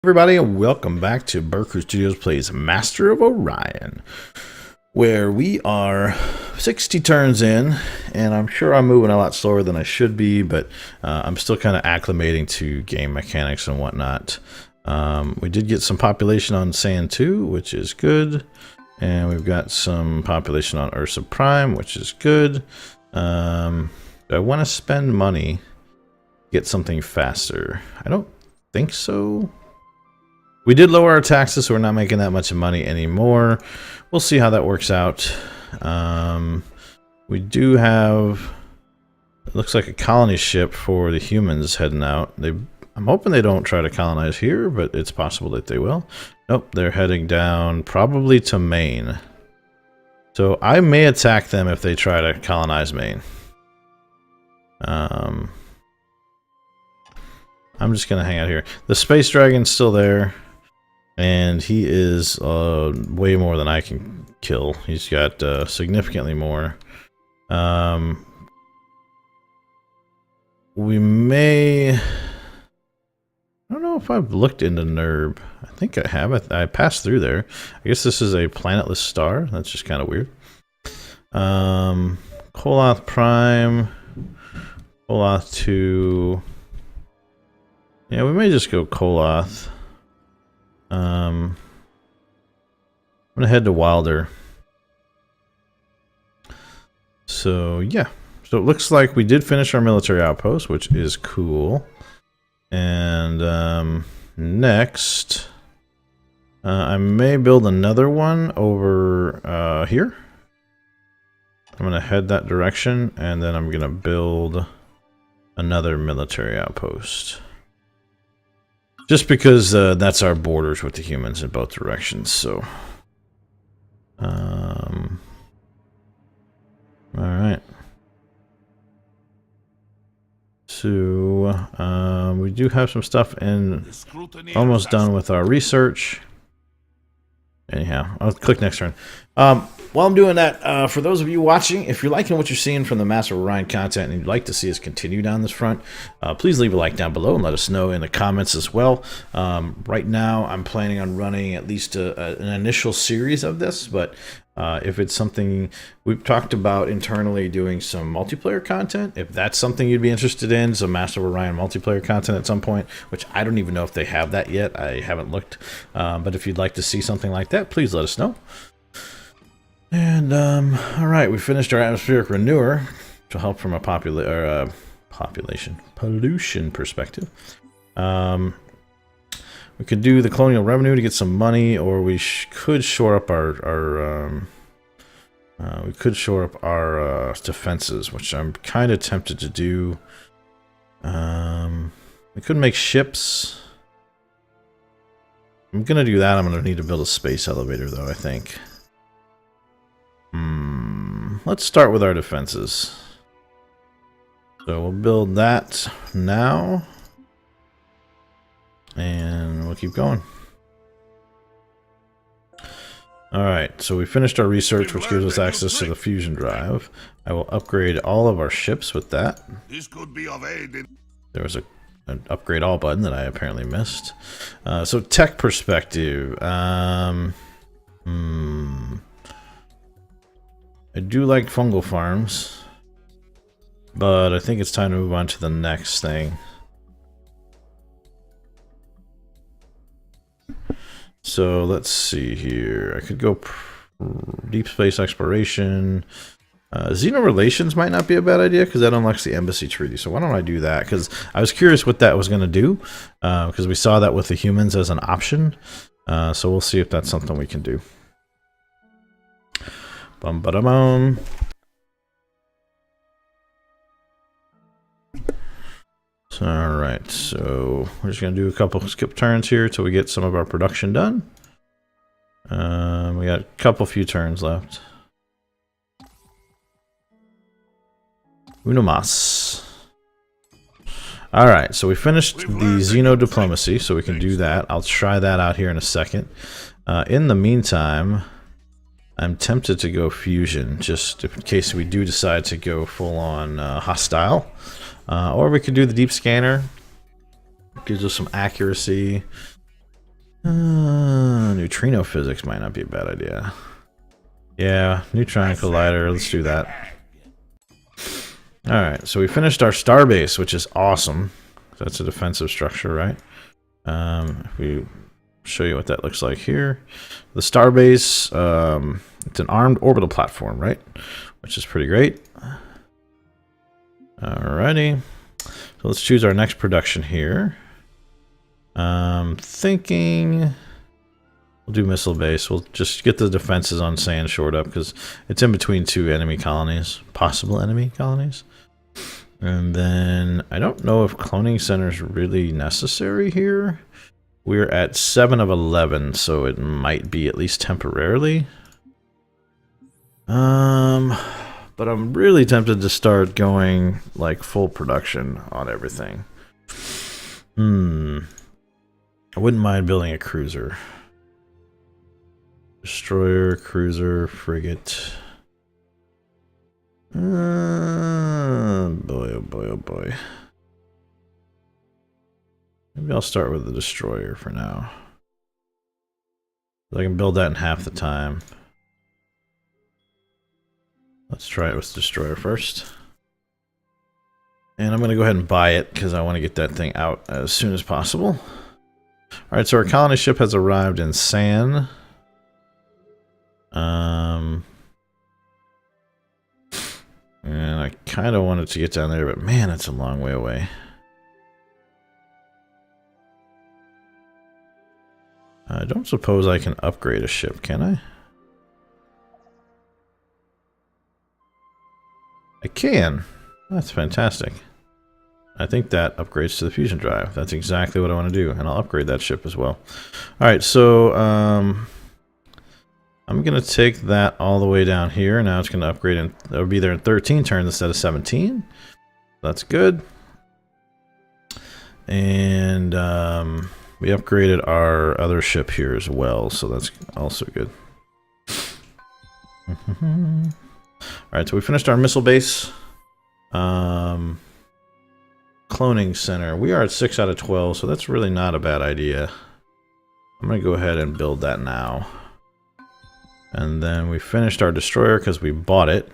Everybody, and welcome back to BerCrew Studios Plays Master of Orion, where we are 60 turns in, and I'm sure I'm moving a lot slower than I should be, but I'm still kind of acclimating to game mechanics and whatnot. We did get some population on Sand 2, which is good, and we've got some population on Ursa Prime, which is good. I want to spend money to get something faster. I don't think so. We did lower our taxes, so we're not making that much money anymore. We'll see how that works out. We do have, it looks like a colony ship for the humans heading out. I'm hoping they don't try to colonize here, but it's possible that they will. Nope, they're heading down probably to Maine. So I may attack them if they try to colonize Maine. I'm just going to hang out here. The Space Dragon's still there. And he is way more than I can kill. He's got significantly more. We may... I don't know if I've looked into NERB. I think I have. I passed through there. I guess this is a planetless star. That's just kind of weird. Koloth Prime. Koloth 2. Yeah, we may just go Koloth. I'm gonna head to Wilder. So yeah, so it looks like we did finish our military outpost, which is cool. And next, I may build another one over here. I'm gonna head that direction, and then I'm gonna build another military outpost. Just because that's our borders with the humans in both directions, so. Alright. So, we do have some stuff in, almost done with our research. Anyhow, I'll click next turn. While I'm doing that, for those of you watching, if you're liking what you're seeing from the Master of Orion content and you'd like to see us continue down this front, please leave a like down below and let us know in the comments as well. Right now, I'm planning on running at least an initial series of this, but if it's something we've talked about internally, doing some multiplayer content, if that's something you'd be interested in, some Master of Orion multiplayer content at some point, which I don't even know if they have that yet. I haven't looked, but if you'd like to see something like that, please let us know. And all right, we finished our atmospheric renewer to help from a pollution perspective. We could do the colonial revenue to get some money, or we could shore up our defenses, which I'm kind of tempted to do. We could make ships. I'm gonna do that. I'm gonna need to build a space elevator, though, I think. Let's start with our defenses. So we'll build that now. And we'll keep going. Alright, so we finished our research, which gives us access to the fusion drive. I will upgrade all of our ships with that. This could be of aid. There was an upgrade all button that I apparently missed. So tech perspective. I do like fungal farms, but I think it's time to move on to the next thing. So let's see here. I could go deep space exploration. Xeno relations might not be a bad idea because that unlocks the embassy treaty. So why don't I do that? Because I was curious what that was going to do, because we saw that with the humans as an option. So we'll see if that's something we can do. Bum ba da bum. Alright, so we're just going to do a couple skip turns here till we get some of our production done. We got a few turns left. Uno mas. Alright, so we finished the Xeno diplomacy, so we can do that. I'll try that out here in a second. In the meantime, I'm tempted to go fusion, just in case we do decide to go full-on hostile. Or we could do the deep scanner. Gives us some accuracy. Neutrino physics might not be a bad idea. Yeah, neutron collider. Let's do that. Alright, so we finished our starbase, which is awesome. That's a defensive structure, right? If we show you what that looks like here. The starbase, it's an armed orbital platform, right? Which is pretty great. Alrighty. So let's choose our next production here. Thinking we'll do missile base. We'll just get the defenses on sand shored up because it's in between two enemy colonies, possible enemy colonies. And then I don't know if cloning center is really necessary here. We're at 7 of 11, so it might be at least temporarily. But I'm really tempted to start going like full production on everything. I wouldn't mind building a cruiser. Destroyer, cruiser, frigate. Boy, oh boy, oh boy. Maybe I'll start with the destroyer for now. I can build that in half the time. Let's try it with destroyer first. And I'm going to go ahead and buy it because I want to get that thing out as soon as possible. Alright, so our colony ship has arrived in San. And I kind of wanted to get down there, but man, it's a long way away. I don't suppose I can upgrade a ship, can I? I can. That's fantastic. I think that upgrades to the fusion drive. That's exactly what I want to do, and I'll upgrade that ship as well. Alright, so I'm going to take that all the way down here. Now it's going to upgrade, and it'll be there in 13 turns instead of 17. That's good. And we upgraded our other ship here as well, so that's also good. Alright, so we finished our missile base. Cloning center. We are at 6 out of 12, so that's really not a bad idea. I'm going to go ahead and build that now. And then we finished our destroyer because we bought it.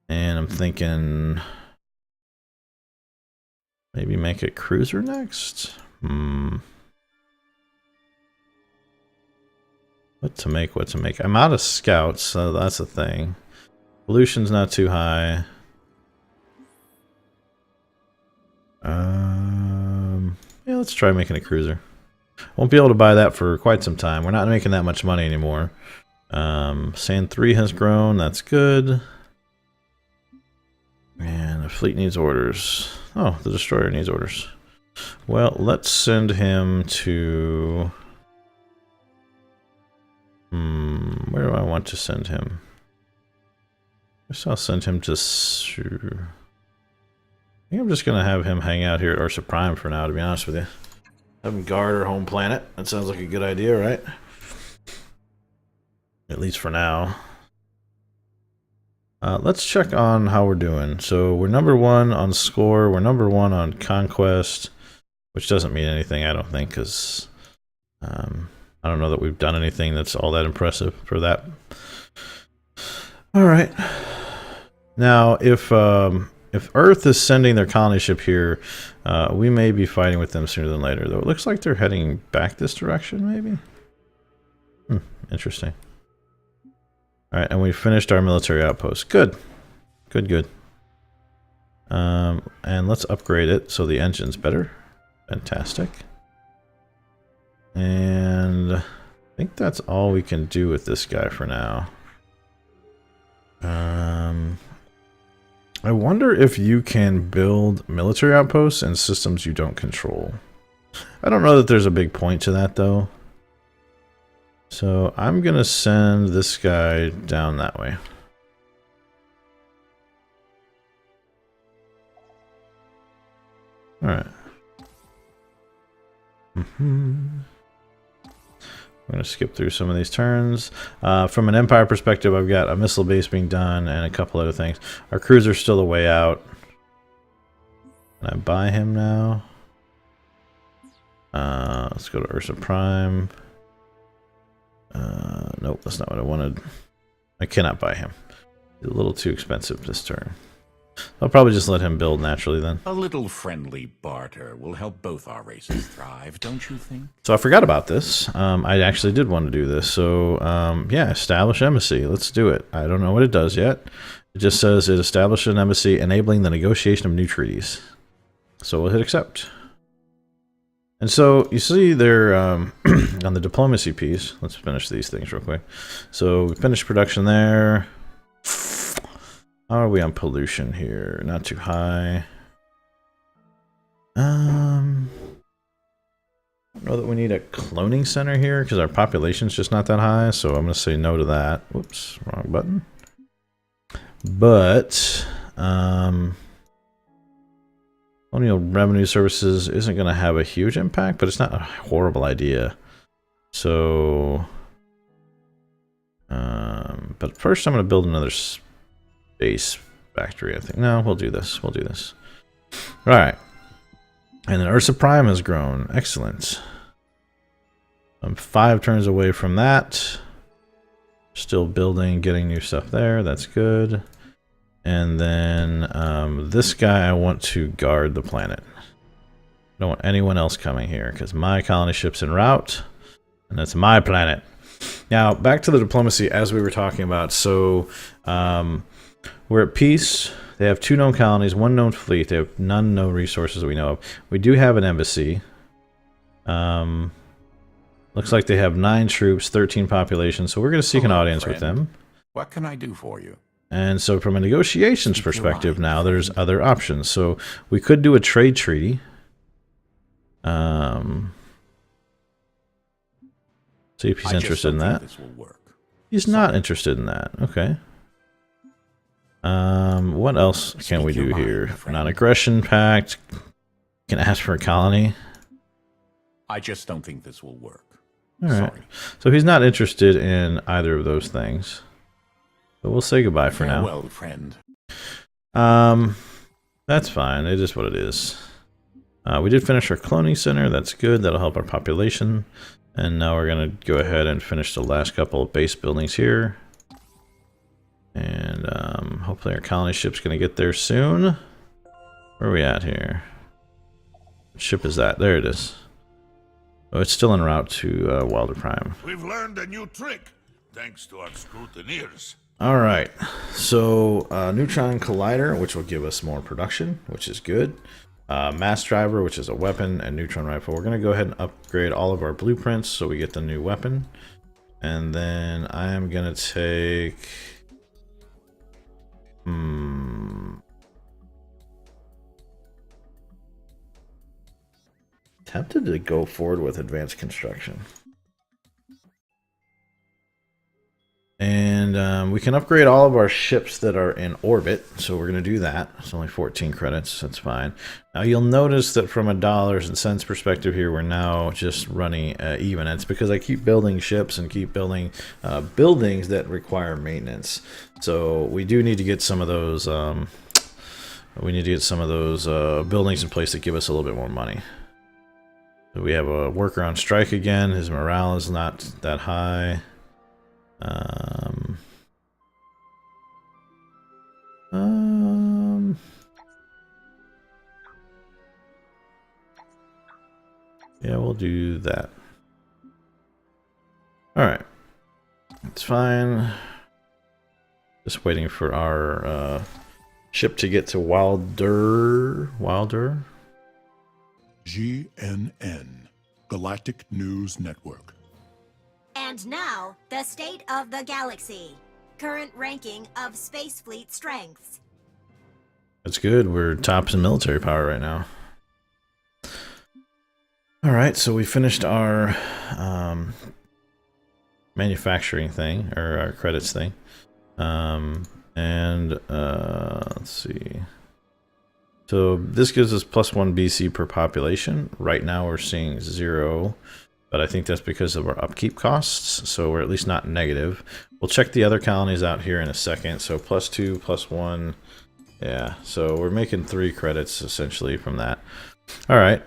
And I'm thinking maybe make a cruiser next? What to make, what to make. I'm out of scouts, so that's a thing. Pollution's not too high. Yeah, let's try making a cruiser. Won't be able to buy that for quite some time. We're not making that much money anymore. Sand 3 has grown. That's good. And the fleet needs orders. Oh, the destroyer needs orders. Well, let's send him to... where do I want to send him? I guess I'll send him to... I think I'm just going to have him hang out here at Ursa Prime for now, to be honest with you. Have him guard our home planet. That sounds like a good idea, right? At least for now. Let's check on how we're doing. So we're number 1 on score. We're number 1 on conquest, which doesn't mean anything, I don't think, because I don't know that we've done anything that's all that impressive for that. All right. Now, if Earth is sending their colony ship here, we may be fighting with them sooner than later. Though it looks like they're heading back this direction, maybe. Interesting. All right, and we finished our military outpost. Good, good, good. And let's upgrade it so the engine's better. Fantastic. And I think that's all we can do with this guy for now. I wonder if you can build military outposts in systems you don't control. I don't know that there's a big point to that, though. So I'm going to send this guy down that way. All right. I'm going to skip through some of these turns. From an Empire perspective, I've got a missile base being done and a couple other things. Our cruiser's still a way out. Can I buy him now? Let's go to Ursa Prime. Nope, that's not what I wanted. I cannot buy him. He's a little too expensive this turn. I'll probably just let him build naturally then. A little friendly barter will help both our races thrive, don't you think? So I forgot about this. I actually did want to do this. So yeah, establish embassy. Let's do it. I don't know what it does yet. It just says it established an embassy enabling the negotiation of new treaties. So we'll hit accept. And so you see there on the diplomacy piece, let's finish these things real quick. So we finished production there. How are we on pollution here? Not too high. I don't know that we need a cloning center here because our population's just not that high. So I'm going to say no to that. Whoops, wrong button. But colonial revenue services isn't going to have a huge impact, but it's not a horrible idea. So, but first I'm going to build another space factory, I think. No, we'll do this. We'll do this. All right. And then Ursa Prime has grown. Excellent. I'm 5 turns away from that. Still building, getting new stuff there. That's good. And then this guy, I want to guard the planet. I don't want anyone else coming here because my colony ship's en route. And that's my planet. Now, back to the diplomacy as we were talking about. So, we're at peace. They have 2 known colonies, 1 known fleet. They have none known resources that we know of. We do have an embassy. Looks like they have 9 troops, 13 population. So we're going to seek an audience with them. What can I do for you? And so from a negotiations perspective now, there's other options. So we could do a trade treaty. See if he's interested in that. He's not interested in that. Okay. What else can we do here? Non-aggression pact. Can ask for a colony. I just don't think this will work. All right. So he's not interested in either of those things. But we'll say goodbye for now. Well, friend. That's fine. It is what it is. We did finish our cloning center. That's good. That'll help our population. And now we're going to go ahead and finish the last couple of base buildings here. And hopefully our colony ship's going to get there soon. Where are we at here? What ship is that? There it is. Oh, it's still en route to Wilder Prime. We've learned a new trick, thanks to our scrutineers. All right. So, Neutron Collider, which will give us more production, which is good. Mass Driver, which is a weapon, and Neutron Rifle. We're going to go ahead and upgrade all of our blueprints so we get the new weapon. And then I am going to take... Tempted to go forward with advanced construction. And we can upgrade all of our ships that are in orbit, so we're going to do that. It's only 14 credits, that's fine. Now you'll notice that from a dollars and cents perspective here, we're now just running even. It's because I keep building ships and keep building buildings that require maintenance. So we do need to get some of those. We need to get some of those buildings in place that give us a little bit more money. So we have a worker on strike again. His morale is not that high. Yeah, we'll do that. All right, it's fine. Just waiting for our ship to get to Wilder. GNN, Galactic News Network. And now, the state of the galaxy. Current ranking of space fleet strengths. That's good. We're tops in military power right now. All right, so we finished our manufacturing thing, or our credits thing. Let's see. So this gives us +1 BC per population. Right now we're seeing 0. But I think that's because of our upkeep costs, so we're at least not negative. We'll check the other colonies out here in a second. So +2, +1, yeah. So we're making 3 credits essentially from that. All right.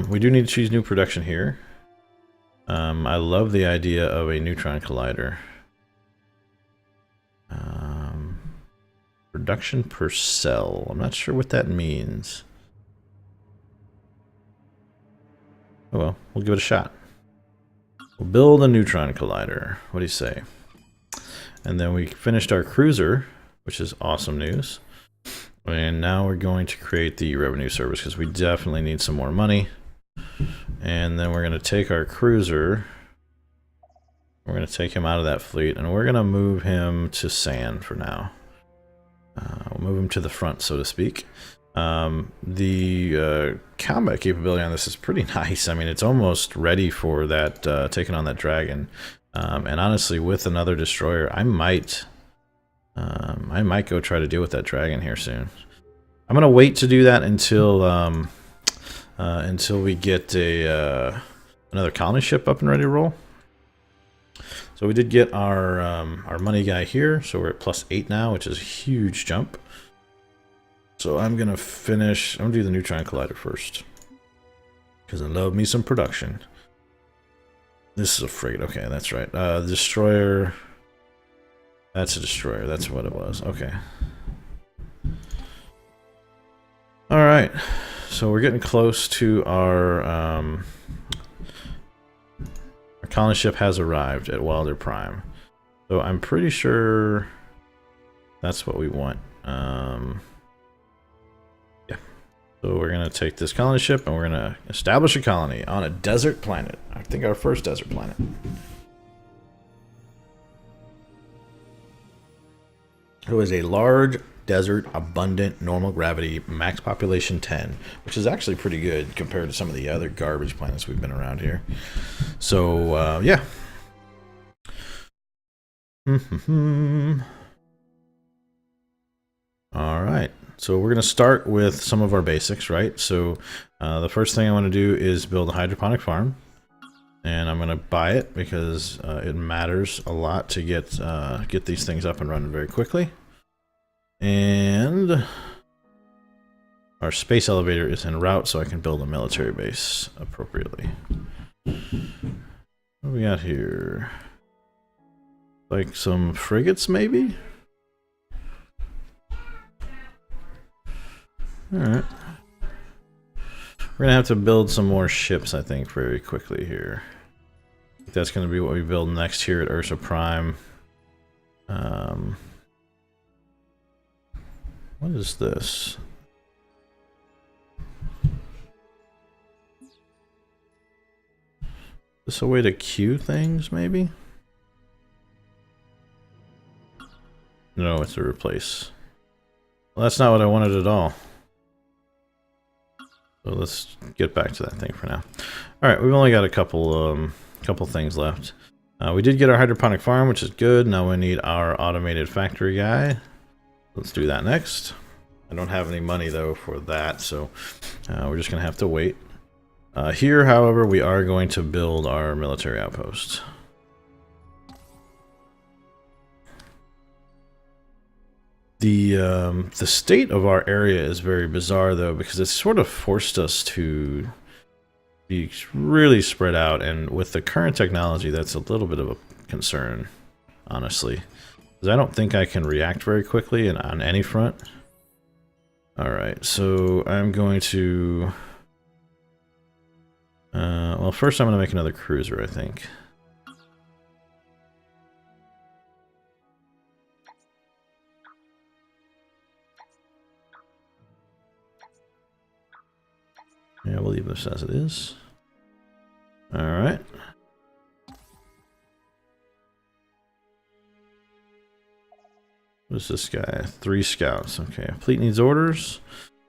We do need to choose new production here. I love the idea of a neutron collider. Production per cell. I'm not sure what that means. Oh well, we'll give it a shot. We'll build a neutron collider. What do you say? And then we finished our cruiser, which is awesome news. And now we're going to create the revenue service because we definitely need some more money. And then we're going to take our cruiser. We're going to take him out of that fleet and we're going to move him to sand for now. We'll move him to the front, so to speak. The combat capability on this is pretty nice. I mean, it's almost ready for that taking on that dragon. And honestly, with another destroyer, I might go try to deal with that dragon here soon. I'm gonna wait to do that until we get a another colony ship up and ready to roll. So we did get our money guy here, so we're at +8 now, which is a huge jump. So I'm gonna finish. I'm gonna do the neutron collider first because I love me some production. This is a frigate. Okay, that's right. Destroyer. That's a destroyer. That's what it was. Okay. All right. So we're getting close to our colony ship has arrived at Wilder Prime. So I'm pretty sure that's what we want. Yeah. So we're gonna take this colony ship and we're gonna establish a colony on a desert planet. I think our first desert planet. It was a large desert, abundant, normal gravity, max population 10, which is actually pretty good compared to some of the other garbage planets we've been around here. So, yeah. All right. So we're going to start with some of our basics, right? So the first thing I want to do is build a hydroponic farm. And I'm going to buy it because it matters a lot to get these things up and running very quickly. And our space elevator is en route, so I can build a military base appropriately. What do we got here? Like some frigates, maybe? Alright. We're going to have to build some more ships, I think, very quickly here. That's going to be what we build next here at Ursa Prime. What is this? Is this a way to queue things, maybe? No, it's a replace. Well, that's not what I wanted at all. So let's get back to that thing for now. Alright, we've only got a couple things left. We did get our hydroponic farm, which is good. Now we need our automated factory guy. Let's do that next. I don't have any money though for that, so we're just gonna have to wait. Here, however, we are going to build our military outpost. The state of our area is very bizarre though, because it's sort of forced us to be really spread out, and with the current technology, that's a little bit of a concern, honestly. Because I don't think I can react very quickly and on any front. Alright, so I'm going to... well, first I'm going to make another cruiser, I think. Yeah, we'll leave this as it is. Alright. What is this guy? 3 scouts. Okay, fleet needs orders.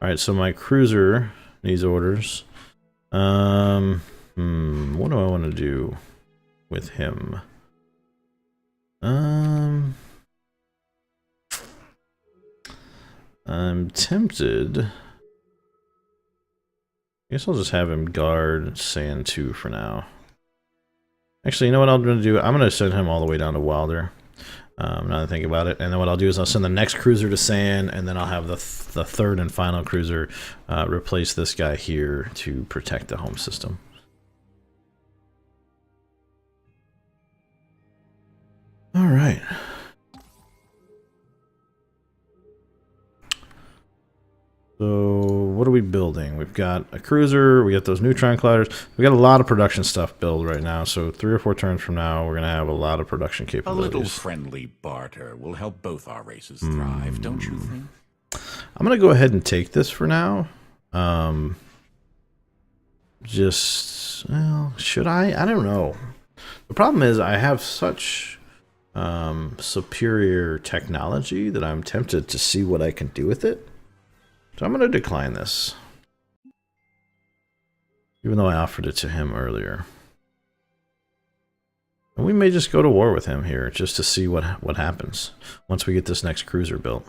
Alright, so my cruiser needs orders. What do I want to do with him? I'm tempted. I guess I'll just have him guard Sand 2 for now. Actually, you know what I'm going to do? I'm going to send him all the way down to Wilder. Now that I think about it. And then what I'll do is I'll send the next cruiser to San, and then I'll have the third and final cruiser replace this guy here to protect the home system. All right. So what are we building? We've got a cruiser, we got those neutron colliders. We got a lot of production stuff built right now. So 3 or 4 turns from now, we're going to have a lot of production A capabilities. little friendly barter will help both our races thrive, don't you think? I'm going to go ahead and take this for now. Well, should I? I don't know. The problem is I have such superior technology that I'm tempted to see what I can do with it. So I'm going to decline this. Even though I offered it to him earlier. And we may just go to war with him here just to see what happens once we get this next cruiser built.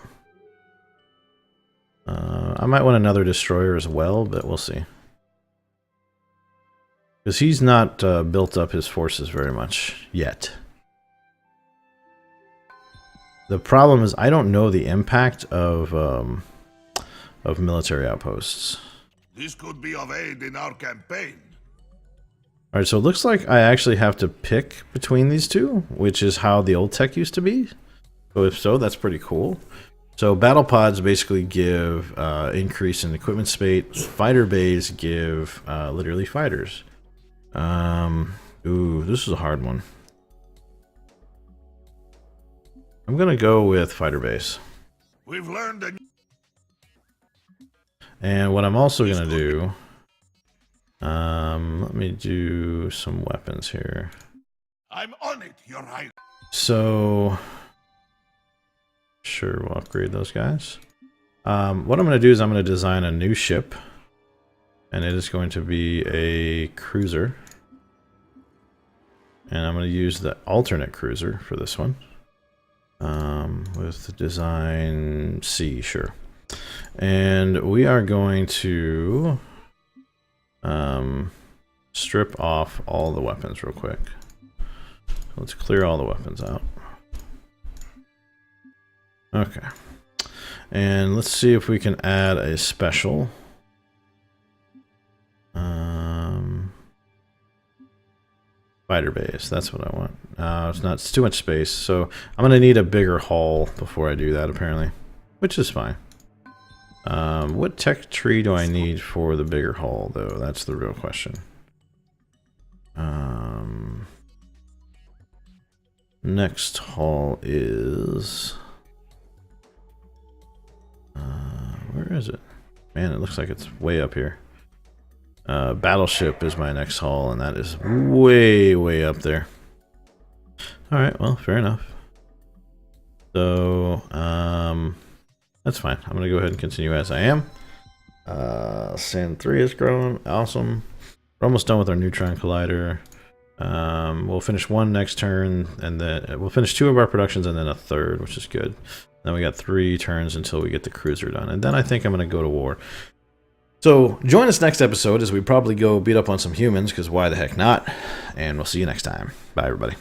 I might want another destroyer as well, but we'll see. Because he's not built up his forces very much yet. The problem is I don't know the impact of military outposts. This could be of aid in our campaign. Alright, so it looks like I actually have to pick between these two, which is how the old tech used to be. So if so, that's pretty cool. So battle pods basically give increase in equipment space. Fighter bays give literally fighters. Ooh, this is a hard one. I'm gonna go with fighter base. We've learned a And what I'm also gonna do, let me do some weapons here. I'm on it, Your Highness. So, sure, we'll upgrade those guys. What I'm going to do is I'm going to design a new ship. And it is going to be a cruiser. And I'm going to use the alternate cruiser for this one. With the design C, sure. And we are going to strip off all the weapons real quick. Let's clear all the weapons out. Okay. And let's see if we can add a special. Fighter base, that's what I want. It's too much space, so I'm gonna need a bigger hull before I do that apparently. Which is fine. What tech tree do I need for the bigger hull though? That's the real question. Next hull is... where is it? Man, it looks like it's way up here. Battleship is my next hull, and that is way, way up there. Alright, well, fair enough. So, that's fine. I'm going to go ahead and continue as I am. Sand 3 is growing. Awesome. We're almost done with our neutron collider. We'll finish one next turn, and then we'll finish 2 of our productions and then a third, which is good. Then we got 3 turns until we get the cruiser done, and then I think I'm going to go to war. So join us next episode as we probably go beat up on some humans, because why the heck not? And we'll see you next time. Bye, everybody.